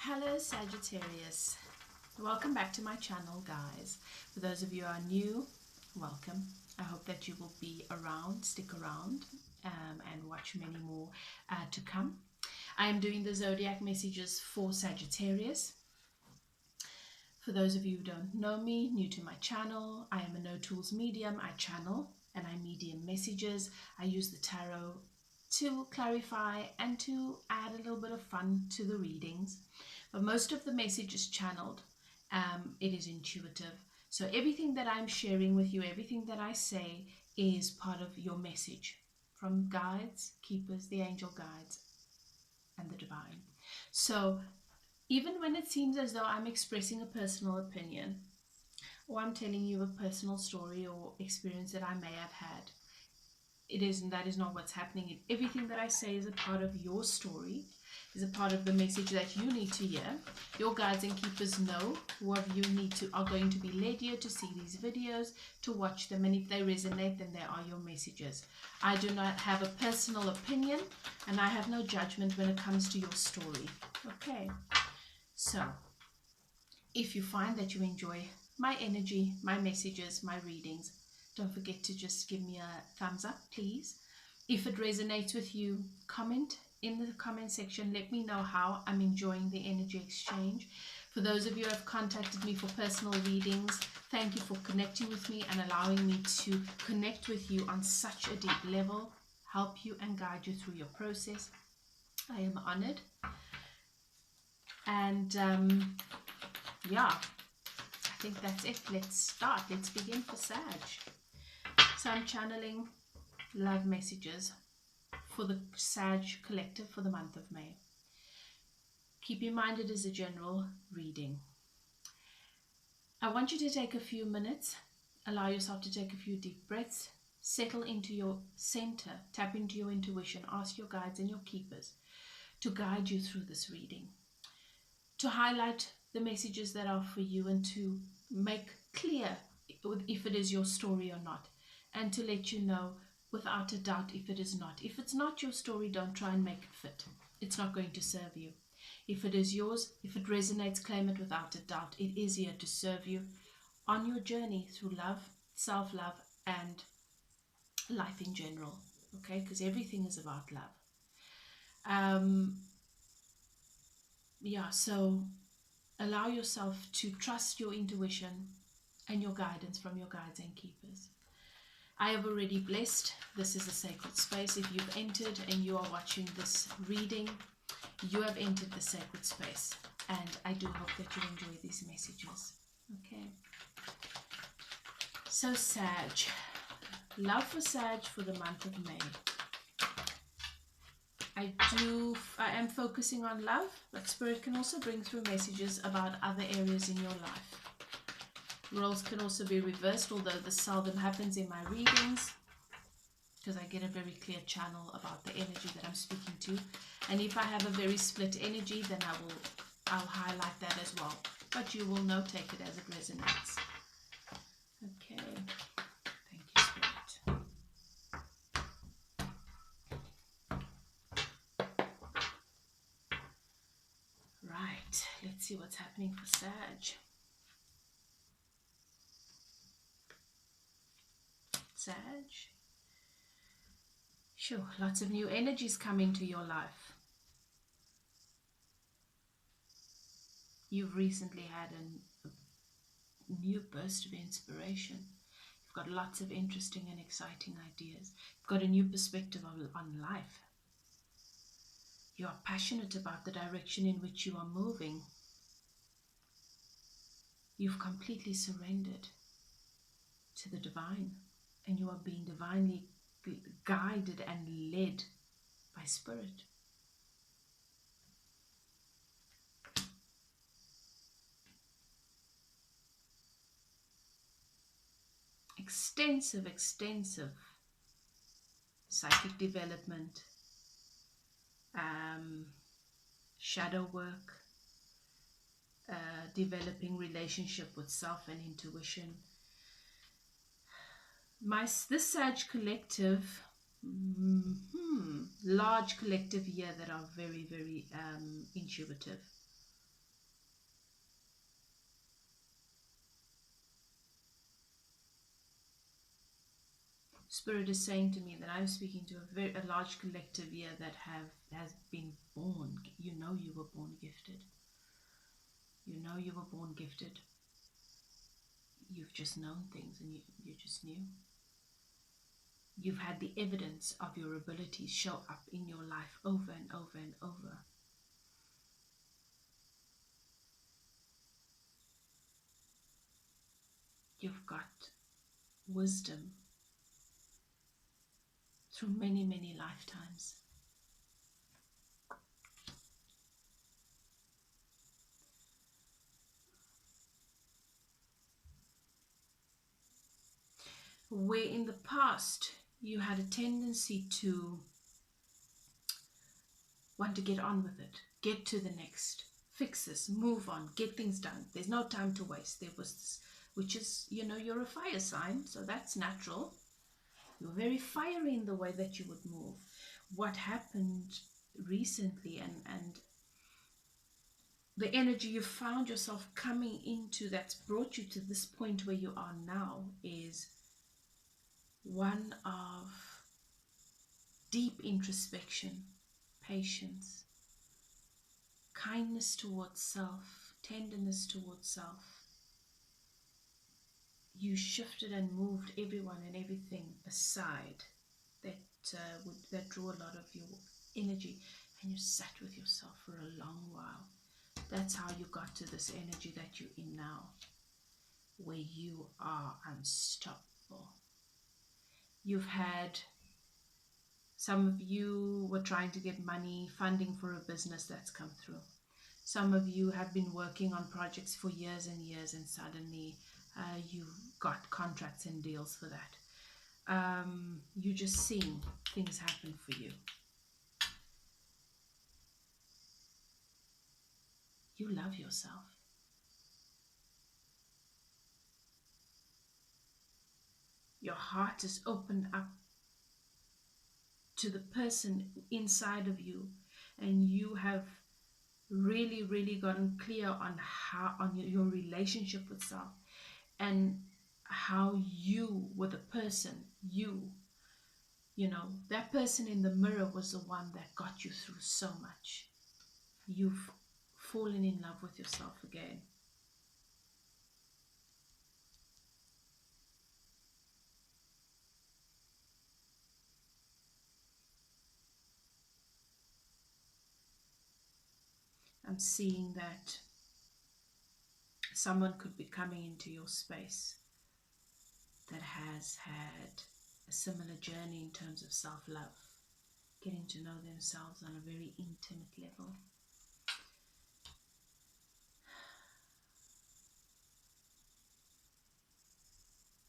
Hello Sagittarius, welcome back to my channel guys. For those of you who are new, welcome. I hope that you will be around, stick around and watch many more to come. I am doing the zodiac messages for Sagittarius. For those of you who don't know me, new to my channel, I am a no tools medium. I channel and I medium messages. I use the tarot to clarify and to add a little bit of fun to the readings. But most of the message is channeled. It is intuitive. So everything that I'm sharing with you, everything that I say is part of your message from guides, keepers, the angel guides, and the divine. So even when it seems as though I'm expressing a personal opinion, or I'm telling you a personal story or experience that I may have had, that is not what's happening. Everything that I say is a part of your story, is a part of the message that you need to hear. Your guides and keepers know what you are going to be led here to see these videos, to watch them, and if they resonate, then they are your messages. I do not have a personal opinion, and I have no judgment when it comes to your story. Okay, so if you find that you enjoy my energy, my messages, my readings, don't forget to just give me a thumbs up, please. If it resonates with you, comment in the comment section. Let me know how I'm enjoying the energy exchange. For those of you who have contacted me for personal readings, thank you for connecting with me and allowing me to connect with you on such a deep level, help you and guide you through your process. I am honored. And yeah, I think that's it. Let's start. Let's begin for Sag. So I'm channeling love messages for the Sag collective for the month of May. Keep in mind it is a general reading. I want you to take a few minutes, allow yourself to take a few deep breaths, settle into your center, tap into your intuition, ask your guides and your keepers to guide you through this reading, to highlight the messages that are for you and to make clear if it is your story or not, and to let you know without a doubt if it is not. If it's not your story, don't try and make it fit. It's not going to serve you. If it is yours, if it resonates, claim it without a doubt. It is here to serve you on your journey through love, self-love, and life in general. Okay, because everything is about love. Yeah, so allow yourself to trust your intuition and your guidance from your guides and keepers. I have already blessed. This is a sacred space. If you've entered and you are watching this reading, you have entered the sacred space. And I do hope that you enjoy these messages. Okay. So Sag. Love for Sag for the month of May. I am focusing on love, but Spirit can also bring through messages about other areas in your life. Roles can also be reversed, although this seldom happens in my readings because I get a very clear channel about the energy that I'm speaking to. And if I have a very split energy, then I'll highlight that as well. But you will know, take it as it resonates. Okay. Thank you, Spirit. Right. Let's see what's happening for Sag. Sag. Sure, lots of new energies come into your life. You've recently had a new burst of inspiration. You've got lots of interesting and exciting ideas. You've got a new perspective on life. You are passionate about the direction in which you are moving. You've completely surrendered to the divine, and you are being divinely guided and led by Spirit. Extensive psychic development, shadow work, developing relationship with self and intuition. This Sag collective, large collective here that are very, very intuitive. Spirit is saying to me that I'm speaking to a large collective here that has been born. You know you were born gifted. You know you were born gifted. You've just known things and you just knew. You've had the evidence of your abilities show up in your life over and over and over. You've got wisdom through many, many lifetimes. Where in the past you had a tendency to want to get on with it, get to the next, fix this, move on, get things done. There's no time to waste. There was this, which is, you know, you're a fire sign, so that's natural. You're very fiery in the way that you would move. What happened recently and the energy you found yourself coming into that's brought you to this point where you are now is one of deep introspection, patience, kindness towards self, tenderness towards self. You shifted and moved everyone and everything aside that drew a lot of your energy, and you sat with yourself for a long while. That's how you got to this energy that you're in now, where you are unstoppable. You've had, some of you were trying to get money, funding for a business that's come through. Some of you have been working on projects for years and years, and suddenly you've got contracts and deals for that. You're just seeing things happen for you. You love yourself. Your heart is opened up to the person inside of you, and you have really, really gotten clear on your relationship with self, and how you were the person, you know, that person in the mirror was the one that got you through so much. You've fallen in love with yourself again. I'm seeing that someone could be coming into your space that has had a similar journey in terms of self-love, getting to know themselves on a very intimate level.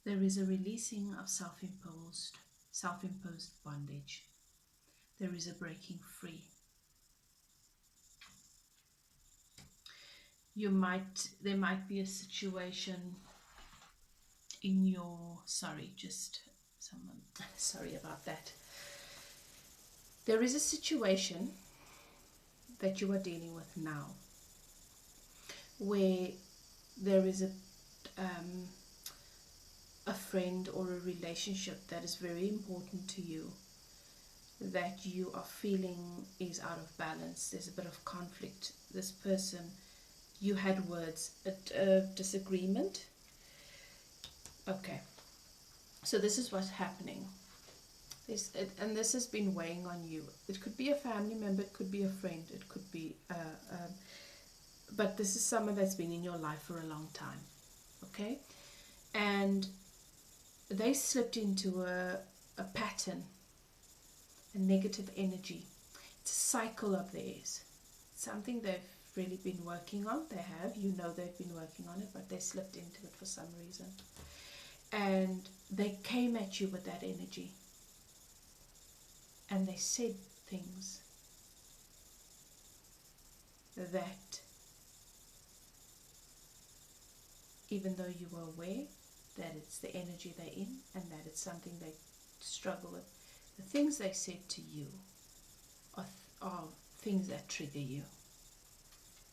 There is a releasing of self-imposed bondage. There is a breaking free. There might be a situation in your, sorry about that. There is a situation that you are dealing with now where there is a friend or a relationship that is very important to you, that you are feeling is out of balance. There's a bit of conflict. This person, you had words, a disagreement. Okay, so this is what's happening. And this has been weighing on you. It could be a family member, it could be a friend, it could be but this is someone that's been in your life for a long time. Okay, and they slipped into a pattern, a negative energy. It's a cycle of theirs, something they've really been working on. They have, you know, they've been working on it, but they slipped into it for some reason, and they came at you with that energy, and they said things that, even though you were aware that it's the energy they're in and that it's something they struggle with, the things they said to you are things that trigger you.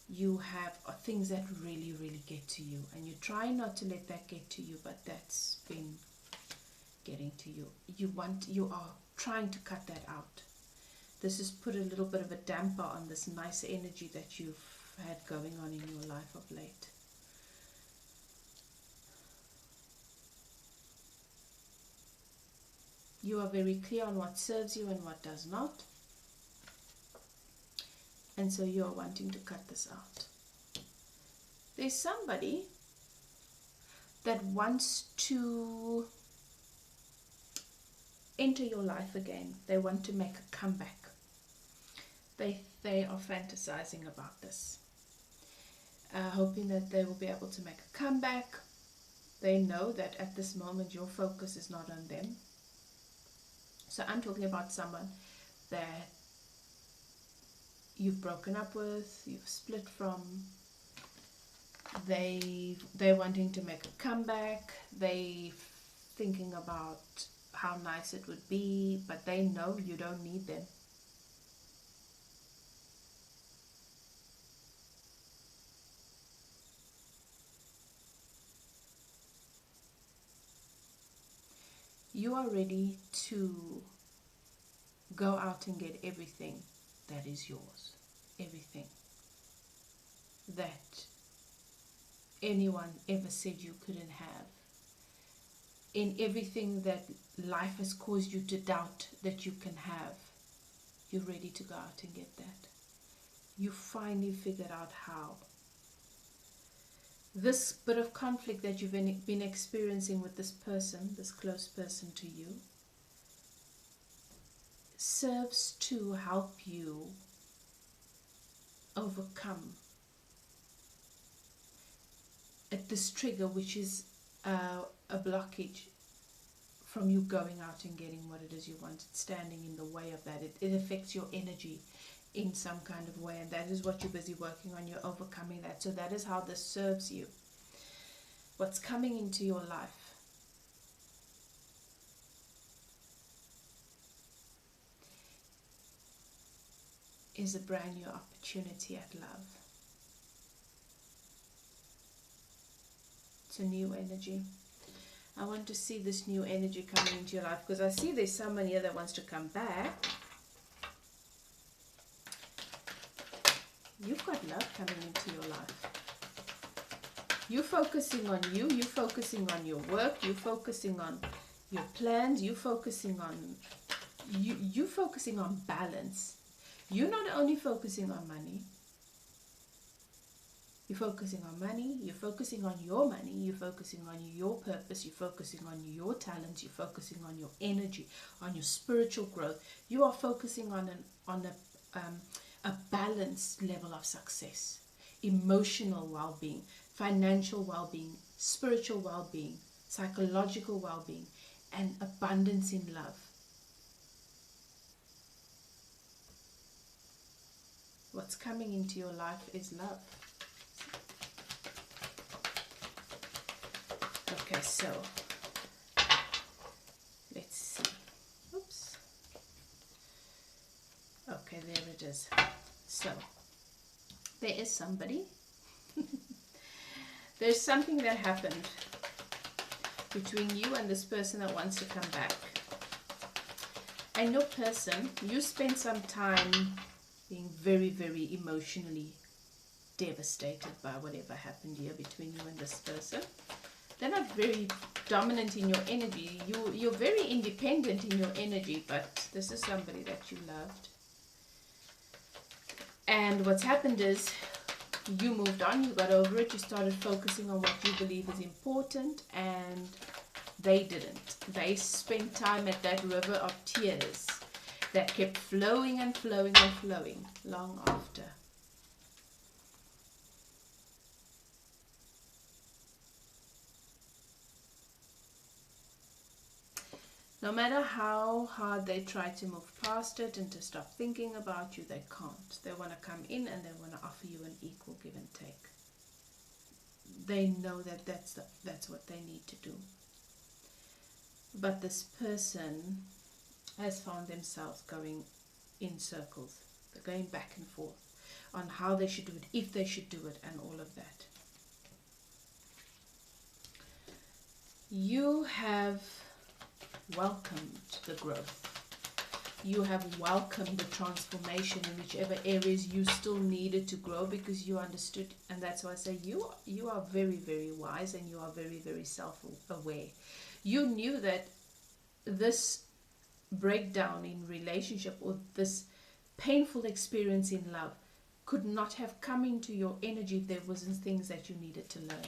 You have things that really, really get to you, and you try not to let that get to you, but that's been getting to you. You are trying to cut that out. This has put a little bit of a damper on this nice energy that you've had going on in your life of late. You are very clear on what serves you and what does not. And so you are wanting to cut this out. There's somebody that wants to enter your life again. They want to make a comeback. They are fantasizing about this, hoping that they will be able to make a comeback. They know that at this moment your focus is not on them. So I'm talking about someone that you've broken up with, you've split from. They're wanting to make a comeback. They thinking about how nice it would be, but they know you don't need them. You are ready to go out and get everything that is yours. Everything that anyone ever said you couldn't have. In everything that life has caused you to doubt that you can have, you're ready to go out and get that. You finally figured out how. This bit of conflict that you've been experiencing with this person, this close person to you, serves to help you overcome at this trigger, which is a blockage from you going out and getting what it is you want. It's standing in the way of that. It affects your energy in some kind of way, and that is what you're busy working on. You're overcoming that. So that is how this serves you. What's coming into your life is a brand new opportunity at love. It's a new energy. I want to see this new energy coming into your life, because I see there's someone here that wants to come back. You've got love coming into your life. You're focusing on you. You're focusing on your work. You're focusing on your plans. You're focusing on you're focusing on balance. You're not only focusing on money. You're focusing on money. You're focusing on your money. You're focusing on your purpose. You're focusing on your talents. You're focusing on your energy, on your spiritual growth. You are focusing on a balanced level of success, emotional well-being, financial well-being, spiritual well-being, psychological well-being, and abundance in love. What's coming into your life is love. Okay, so let's see. Oops. Okay, there it is. So there is somebody. There's something that happened between you and this person that wants to come back. And your person, you spent some time being very, very emotionally devastated by whatever happened here between you and this person. They're not very dominant in your energy. You're very independent in your energy, but this is somebody that you loved. And what's happened is you moved on, you got over it, you started focusing on what you believe is important, and they didn't. They spent time at that river of tears that kept flowing and flowing and flowing long after. No matter how hard they try to move past it and to stop thinking about you, they can't. They want to come in and they want to offer you an equal give and take. They know that that's what they need to do. But this person has found themselves going in circles. They're going back and forth on how they should do it, if they should do it, and all of that. You have welcomed the growth. You have welcomed the transformation in whichever areas you still needed to grow, because you understood. And that's why I say you are very, very wise, and you are very, very self-aware. You knew that this breakdown in relationship, or this painful experience in love, could not have come into your energy if there wasn't things that you needed to learn.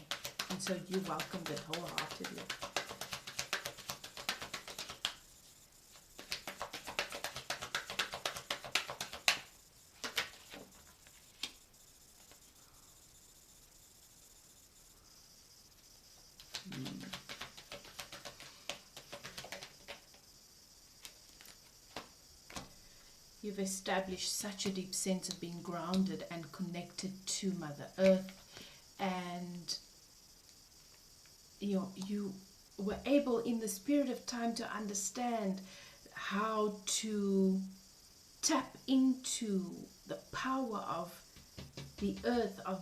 And so you welcomed it wholeheartedly. You've established such a deep sense of being grounded and connected to Mother Earth, and you were able in this period of time to understand how to tap into the power of the earth, of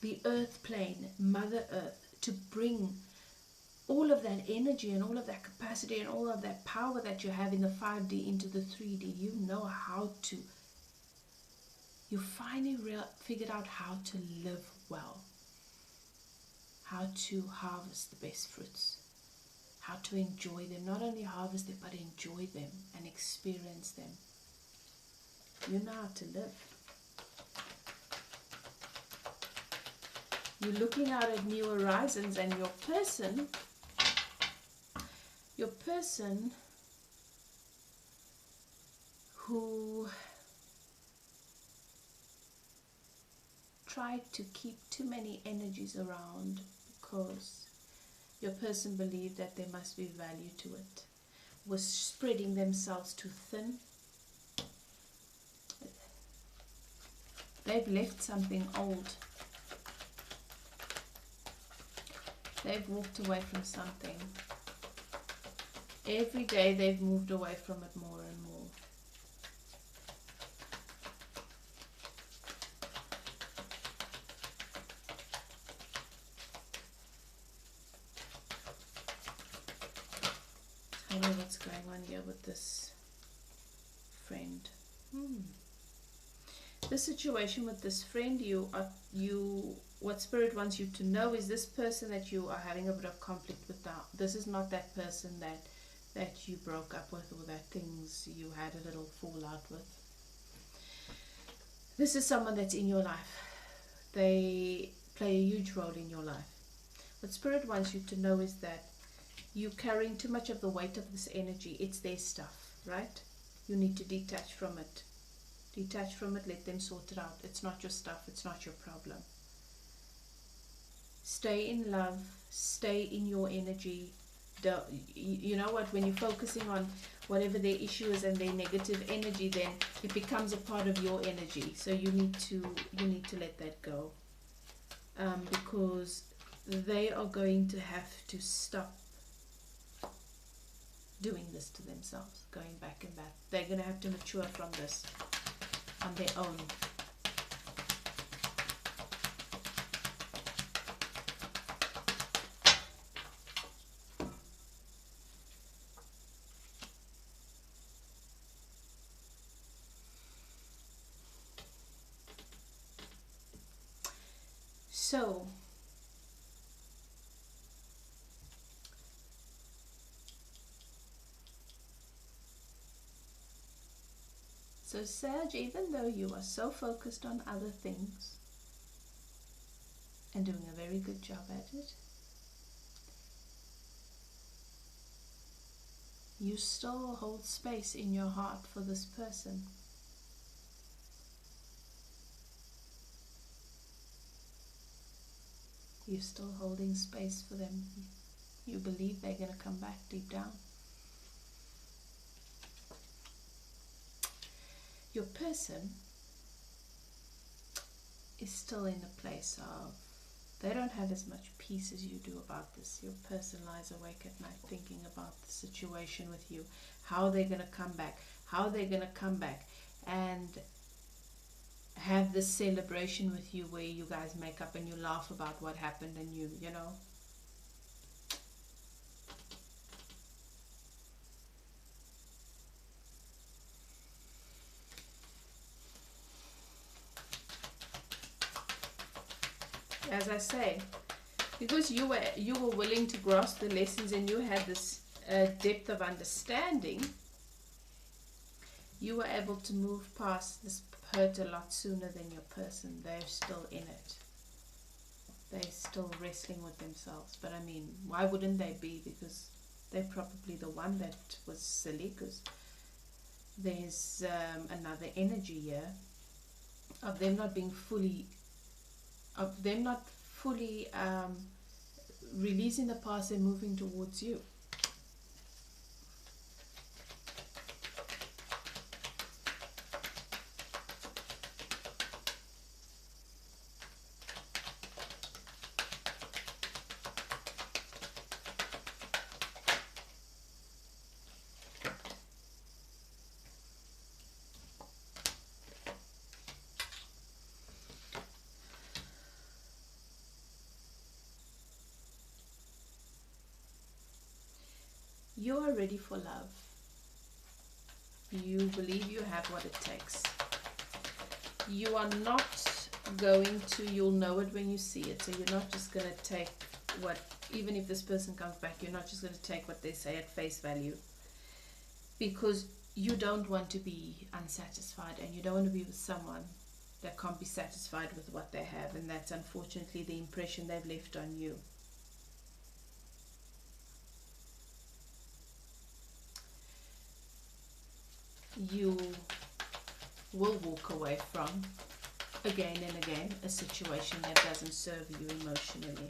the earth plane, Mother Earth, to bring all of that energy and all of that capacity and all of that power that you have in the 5D into the 3D. You know how to, you finally figured out how to live well, how to harvest the best fruits, how to enjoy them, not only harvest them, but enjoy them and experience them. You know how to live. You're looking out at new horizons, and your person who tried to keep too many energies around because your person believed that there must be value to it, was spreading themselves too thin. They've left something old. They've walked away from something. Every day they've moved away from it more and more. I know what's going on here with this friend. The situation with this friend, what Spirit wants you to know is this person that you are having a bit of conflict with now. This is not that person that you broke up with, or that things you had a little fallout with. This is someone that's in your life. They play a huge role in your life. What Spirit wants you to know is that you're carrying too much of the weight of this energy. It's their stuff, right? You need to detach from it. Detach from it, let them sort it out. It's not your stuff, it's not your problem. Stay in love, stay in your energy. You know what, when you're focusing on whatever their issue is and their negative energy, then it becomes a part of your energy. So you need to let that go, because they are going to have to stop doing this to themselves, going back and back. They're going to have to mature from this on their own. So Sag, even though you are so focused on other things and doing a very good job at it, you still hold space in your heart for this person. You're still holding space for them. You believe they're going to come back deep down. Your person is still in a place of, they don't have as much peace as you do about this. Your person lies awake at night thinking about the situation with you, how they're going to come back, and have this celebration with you where you guys make up and you laugh about what happened, and you know. as I say, because you were willing to grasp the lessons and you had this depth of understanding, you were able to move past this hurt a lot sooner than your person. They're still in it. They're still wrestling with themselves. But I mean, why wouldn't they be? Because they're probably the one that was silly, because there's another energy here of them not being fully, releasing the past and moving towards you. You are ready for love. You believe you have what it takes. You are not going to, you'll know it when you see it. So you're not just going to take what, even if this person comes back, you're not just going to take what they say at face value. Because you don't want to be unsatisfied, and you don't want to be with someone that can't be satisfied with what they have. And that's unfortunately the impression they've left on you. You will walk away from, again and again, a situation that doesn't serve you emotionally.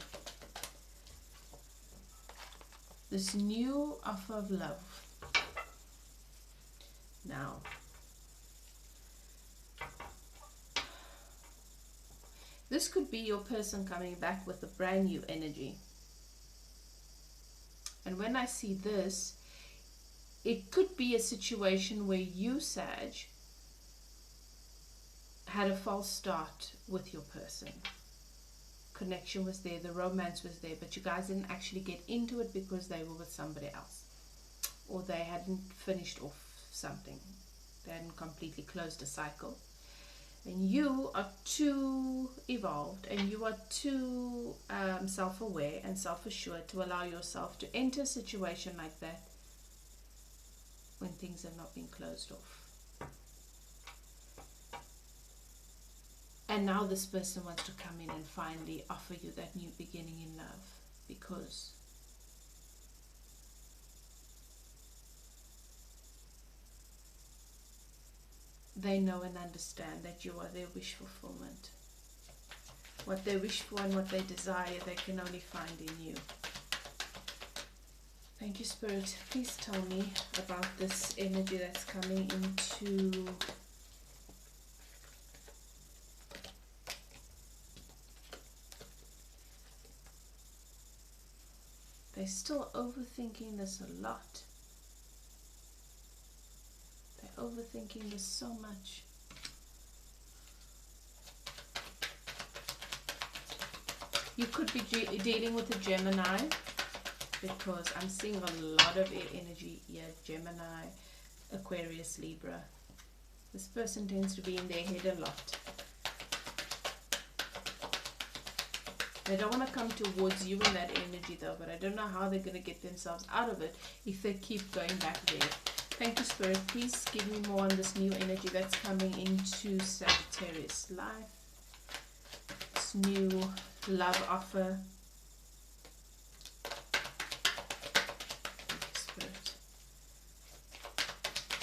This new offer of love. Now, this could be your person coming back with a brand new energy. And when I see this, it could be a situation where you, Sag, had a false start with your person. Connection was there, the romance was there, but you guys didn't actually get into it because they were with somebody else. Or they hadn't finished off something. They hadn't completely closed a cycle. And you are too evolved and you are too self-aware and self-assured to allow yourself to enter a situation like that when things have not been closed off. And now this person wants to come in and finally offer you that new beginning in love, because they know and understand that you are their wish fulfillment. What they wish for and what they desire, they can only find in you. Thank you, Spirit. Please tell me about this energy that's coming into they're still overthinking this a lot. They're overthinking this so much. You could be dealing with a Gemini, because I'm seeing a lot of air energy here. Gemini, Aquarius, Libra. This person tends to be in their head a lot. They don't want to come towards you in that energy though, but I don't know how they're going to get themselves out of it if they keep going back there. Thank you, Spirit. Please give me more on this new energy that's coming into Sagittarius life. This new love offer.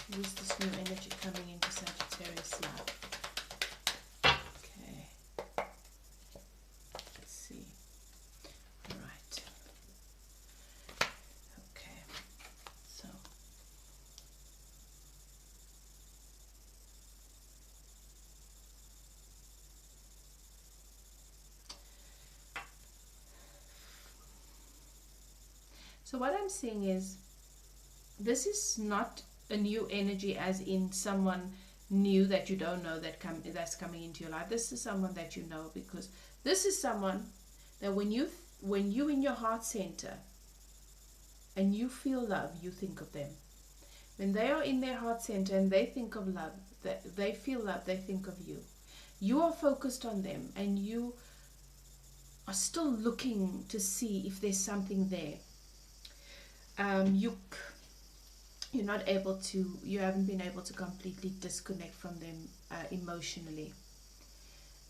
Where's this new energy coming into Sagittarius life? Okay. Let's see. Right. Okay. So. So what I'm seeing is, this is not a new energy as in someone new that you don't know that's coming into your life. This is someone that you know, because this is someone that when you in your heart center and you feel love, you think of them. When they are in their heart center and they think of love, they feel love, they think of you. You are focused on them, and you are still looking to see if there's something there. You're not able to, you haven't been able to completely disconnect from them emotionally,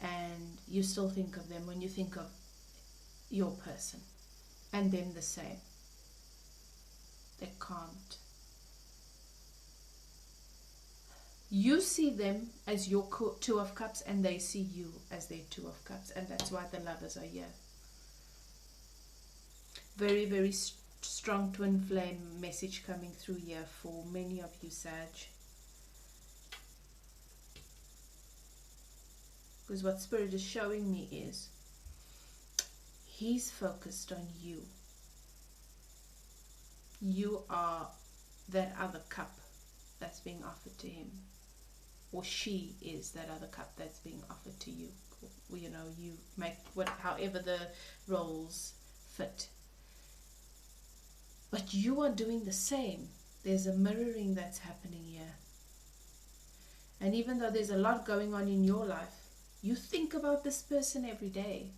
and you still think of them when you think of your person, and them the same. They can't. You see them as your Two of Cups, and they see you as their Two of Cups, and that's why the Lovers are here. Very, very strong twin flame message coming through here for many of you, Sag. Because what Spirit is showing me is he's focused on you. You are that other cup that's being offered to him, or she is that other cup that's being offered to you. You know, you make however the roles fit. But you are doing the same. There's a mirroring that's happening here. And even though there's a lot going on in your life, you think about this person every day.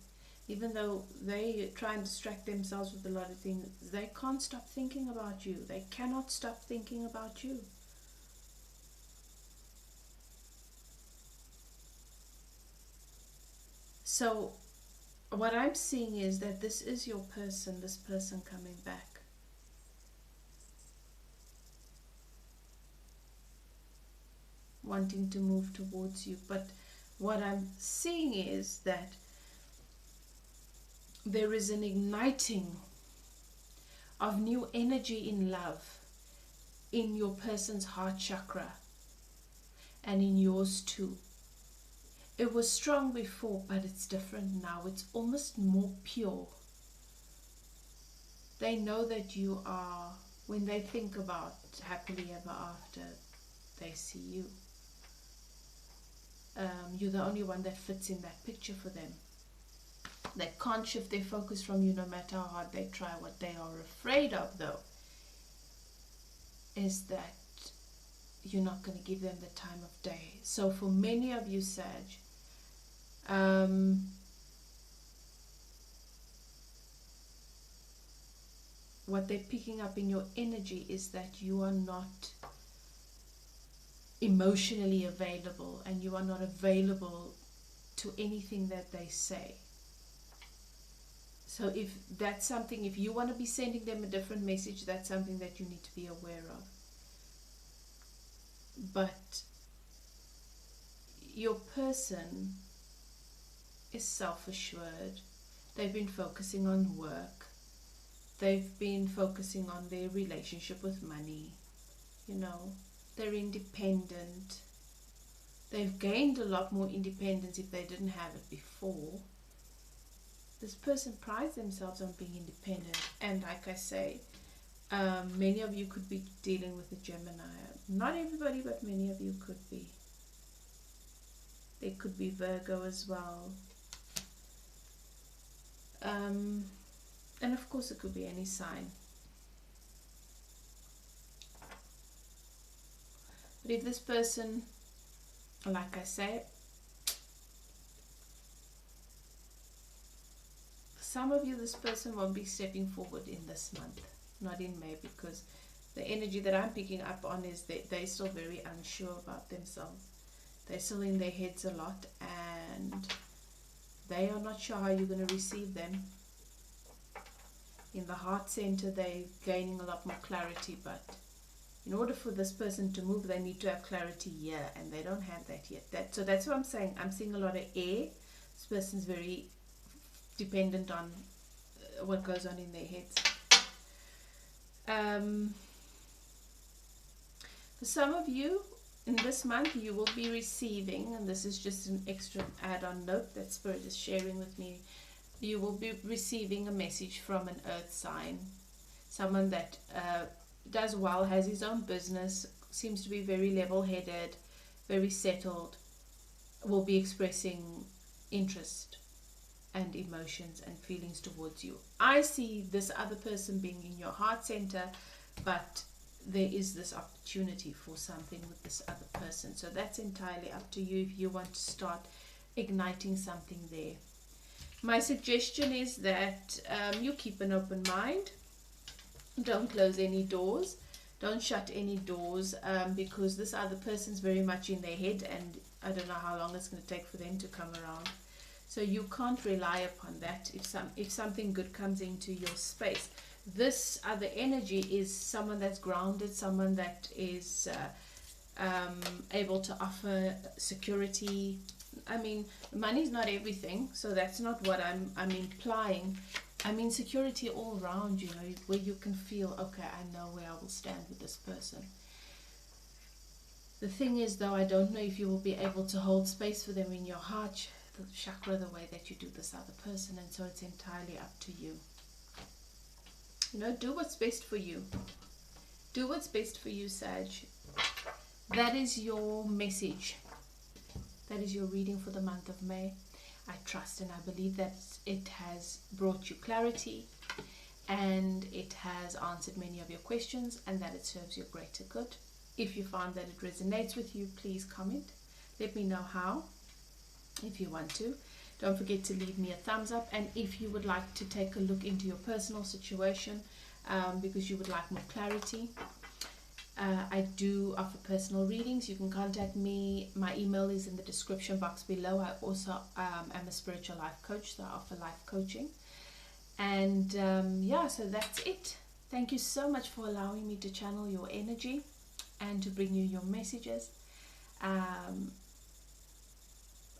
Even though they try and distract themselves with a lot of things, they can't stop thinking about you. They cannot stop thinking about you. So what I'm seeing is that this is your person, this person coming back. Wanting to move towards you. But what I'm seeing is that there is an igniting of new energy in love in your person's heart chakra and in yours too. It was strong before, but it's different now. It's almost more pure. They know that you are, when they think about happily ever after, they see you. You're the only one that fits in that picture for them. They can't shift their focus from you no matter how hard they try. What they are afraid of, though, is that you're not going to give them the time of day. So for many of you, Sag, what they're picking up in your energy is that you are not emotionally available, and you are not available to anything that they say. So if that's something, if you want to be sending them a different message, that's something that you need to be aware of. But your person is self-assured. They've been focusing on work. They've been focusing on their relationship with money. You know, they're independent. They've gained a lot more independence if they didn't have it before. This person prides themselves on being independent. And like I say, many of you could be dealing with a Gemini. Not everybody, but many of you could be. There could be Virgo as well. And of course it could be any sign. But if this person, like I say, some of you, this person won't be stepping forward in this month, not in May, because the energy that I'm picking up on is that they're still very unsure about themselves. They're still in their heads a lot, and they are not sure how you're going to receive them. In the heart center, they're gaining a lot more clarity, but in order for this person to move, they need to have clarity here, and they don't have that yet. So that's what I'm saying. I'm seeing a lot of air. This person's very dependent on what goes on in their heads. For some of you, in this month, you will be receiving, and this is just an extra add-on note that Spirit is sharing with me, you will be receiving a message from an earth sign, someone that does well, has his own business, seems to be very level-headed, very settled, will be expressing interest and emotions and feelings towards you. I see this other person being in your heart center, but there is this opportunity for something with this other person. So that's entirely up to you if you want to start igniting something there. My suggestion is that you keep an open mind. Don't close any doors. Don't shut any doors, because this other person's very much in their head, and I don't know how long it's going to take for them to come around. So you can't rely upon that. If something good comes into your space, this other energy is someone that's grounded, someone that is able to offer security. I mean, money is not everything, so that's not what I'm implying. I mean security all around, you know, where you can feel, okay, I know where I will stand with this person. The thing is, though, I don't know if you will be able to hold space for them in your heart, the chakra, the way that you do this other person, and so it's entirely up to you. You know, do what's best for you. Do what's best for you, Sag. That is your message. That is your reading for the month of May. I trust and I believe that it has brought you clarity, and it has answered many of your questions, and that it serves your greater good. If you find that it resonates with you, please comment. Let me know how, if you want to. Don't forget to leave me a thumbs up, and if you would like to take a look into your personal situation, because you would like more clarity, I do offer personal readings. You can contact me. My email is in the description box below. I also am a spiritual life coach, so I offer life coaching. And yeah, so that's it. Thank you so much for allowing me to channel your energy and to bring you your messages. I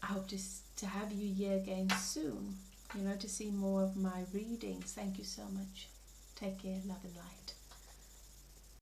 hope to have you here again soon, you know, to see more of my readings. Thank you so much. Take care, love and light.